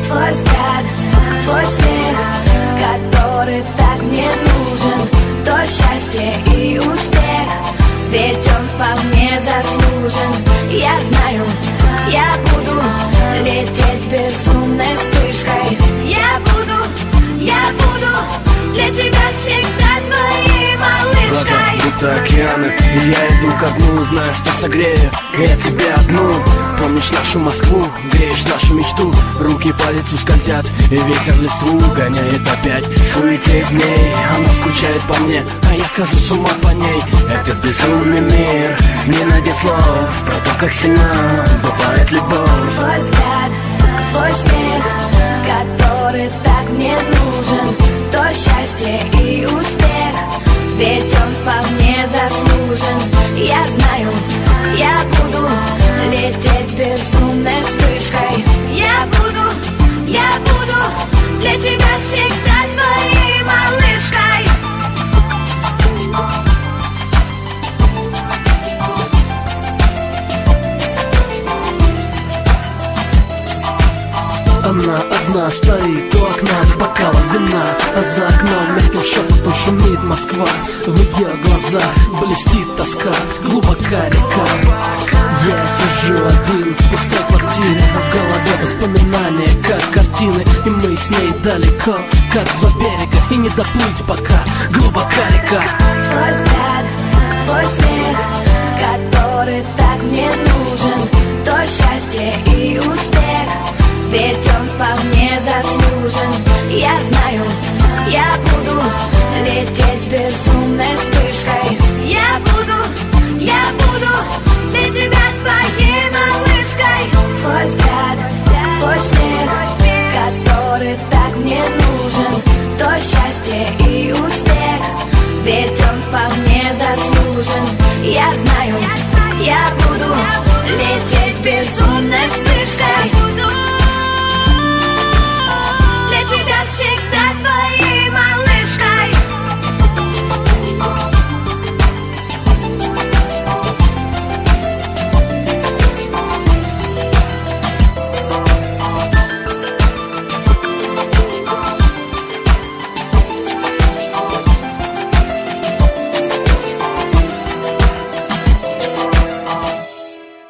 Твой взгляд, твой смех, который так мне нужен, то счастье и успех, ведь он вполне заслужен. Я знаю, я буду лететь безумной вспышкой. Я буду для тебя всегда твоей малышкой. Глаза будто океаны, и я иду ко дну, знаю, что согрею я тебе одну. Помнишь нашу Москву, греешь нашу мечту, руки по лицу скользят, и ветер листву гоняет опять. Суетеет в ней, она скучает по мне, а я схожу с ума по ней. Это безумный мир, не найдет слов про то, как сильна бывает любовь. Твой взгляд, твой смех, который так мне нужен, то счастье и успех, ведь он вполне заслужен. Я знаю, я буду лететь безумной вспышкой. Я буду для тебя всегда твоей малышкой. Она одна стоит у окна с бокалом вина, а за окном мягким шепотом шумит Москва. В ее глазах блестит тоска, глубока река. Я сижу один в пустой квартире, а в голове воспоминания, как картины. И мы с ней далеко, как два берега, и не доплыть пока, глубока река. Твой взгляд, твой смех, который так мне нужен, то счастье и успех, ведь он вполне заслужен. Я знаю, я буду лететь безумной вспышкой. Я буду для тебя твоей малышкой. Твой взгляд, твой смех, который так мне нужен, то счастье и успех, ведь он вполне заслужен. Я знаю, я буду лететь безумной